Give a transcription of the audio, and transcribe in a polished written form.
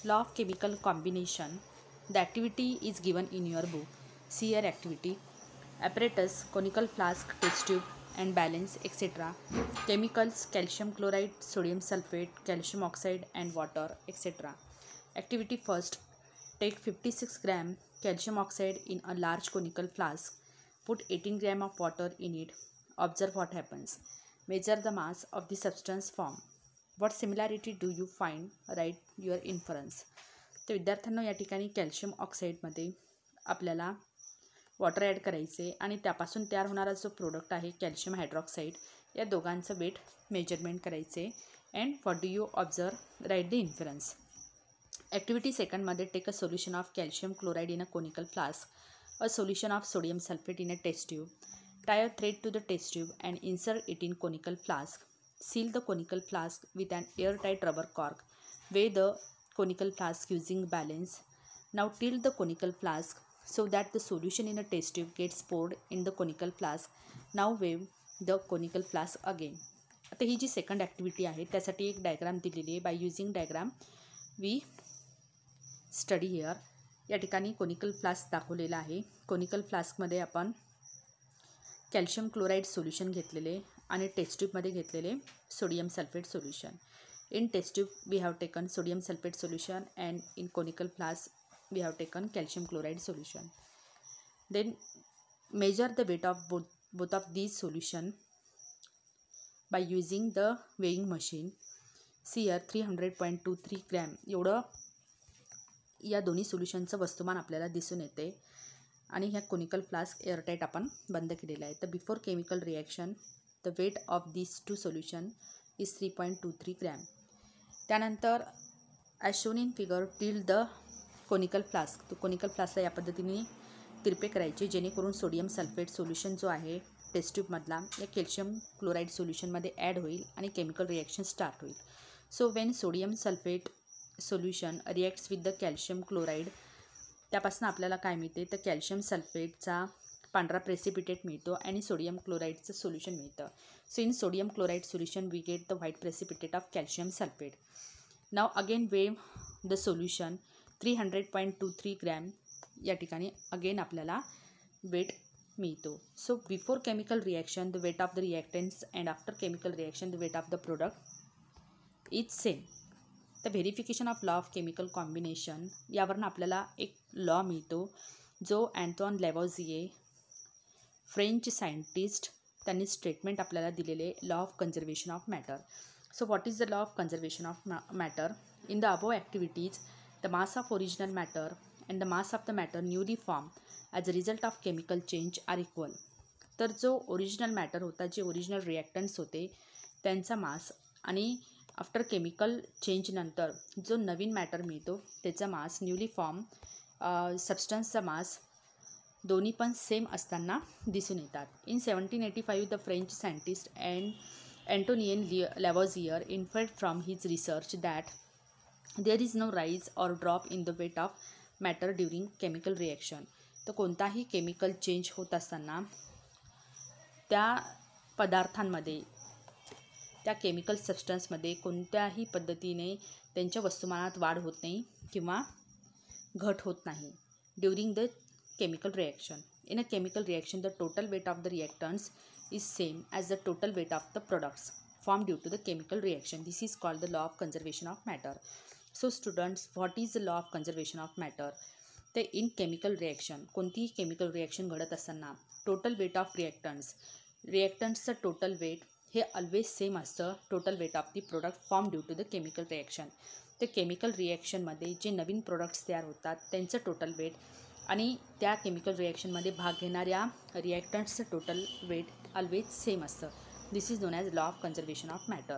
Law of chemical combination. The activity is given in your book. See your activity. Apparatus, conical flask, test tube and balance, etc. Chemicals, calcium chloride, sodium sulfate, calcium oxide and water, etc. Activity first. Take 56 gram calcium oxide in a large conical flask. Put 18 gram of water in it. Observe what happens. Measure the mass of the substance formed. What similarity do you find? Write your inference. तर विद्यार्थ्यांना या ठिकाणी calcium ऑक्साईडमध्ये आपल्याला water add करायचे आणि त्यापासून तयार होणारा जो प्रोडक्ट आहे कॅल्शियम हायड्रॉक्साईड, या दोघांचं वेट मेजरमेंट करायचे. And what do you observe? Write the inference. Activity सेकंडमध्ये take a solution of calcium chloride in a conical flask, a solution of sodium sulphate in a test tube. Tie a thread to the test tube and insert it in conical flask. Seal the conical flask with an airtight rubber cork. Weigh the conical flask using balance. Now tilt the conical flask so that the solution in a test tube gets poured in the conical flask. Now weigh the conical flask again. आता ही जी second activity आहे त्यासाठी एक diagram दिलेली आहे. By using diagram we study here. या ठिकाणी conical flask दाखवलेला आहे. कोनिकल फ्लास्कमध्ये आपण कॅल्शियम क्लोराईड सोल्युशन घेतलेले आणि टेस्ट ट्यूबमध्ये घेतलेले sodium sulphate solution. In test tube we have taken sodium sulphate solution and in conical flask we have taken calcium chloride solution. Then measure the weight of both of these solution by using the weighing machine. सियर 300.23 gram एवढं या दोन्ही सोल्युशनचं वस्तुमान आपल्याला दिसून येते. आणि ह्या कोनिकल फ्लास्क एअरटाईट आपण बंद केलेला आहे. तर before chemical reaction the weight of this two solution is 3.23 gram. त्यानंतर as shown in figure tilt the conical flask. तो कोनिकल फ्लास्कला या पद्धतीने तिरपे करायचे जेणेकरून सोडियम सल्फेट सोल्युशन जो आहे टेस्ट ट्यूबमधला या कॅल्शियम क्लोराईड सोल्युशनमध्ये ॲड होईल आणि केमिकल रिॲक्शन स्टार्ट होईल. So when sodium sulphate solution reacts with the calcium chloride, त्यापासून आपल्याला काय मिळते तर कॅल्शियम सल्फेटचा पांढरा प्रेसिपिटेट मिळतो आणि सोडियम क्लोराईडचं सोल्युशन मिळतं. So in sodium chloride solution we get the white precipitate of calcium sulphate. Now again weigh the solution 300.23 gram. या ठिकाणी अगेन आपल्याला वेट मिळतो. So before chemical reaction the weight of the reactants and after chemical reaction the weight of the product is same. The verification of law of chemical combination, यावरून आपल्याला एक law मिळतो जो Antoine Lavoisier French scientist त्यांनी statement आपल्याला दिलेले law of conservation of matter. So what is the law of conservation of matter? In the above activities the mass of original matter and the mass of the matter newly form as a result of chemical change are equal. तर जो original matter होता, जे original रिॲक्टंट्स होते त्यांचा मास आणि after chemical चेंजनंतर जो नवीन matter मिळतो त्याचा मास, न्यूली फॉर्म सबस्टन्सचा मास दोन्ही पण सेम असताना दिसून येतात. In 1785 the French scientist Antoine Lavoisier inferred from his research that there is no rise or drop in the weight of matter during chemical reaction. तर कोणताही केमिकल चेंज होत असताना त्या पदार्थांमध्ये, त्या केमिकल सबस्टन्समध्ये कोणत्याही पद्धतीने त्यांच्या वस्तुमानात वाढ होत नाही किंवा घट होत नाही during the chemical reaction. In a chemical reaction the total weight of the reactants is same as the total weight of the products form due to the chemical reaction. This is called the law of conservation of matter. So students, what is the law of conservation of matter? ते in chemical reaction, कोणतीही chemical reaction घडत असताना total weight of रिॲक्टंट्सचं total weight हे always same असतं total weight of the product form due to the chemical reaction. ते chemical रिॲक्शनमध्ये जे नवीन प्रोडक्ट्स तयार होतात त्यांचं टोटल वेट आणि त्या केमिकल रिॲक्शनमध्ये भाग घेणाऱ्या रिॲक्टंट्सचं टोटल वेट ऑलवेज सेम असतं. This is known as law of conservation of matter.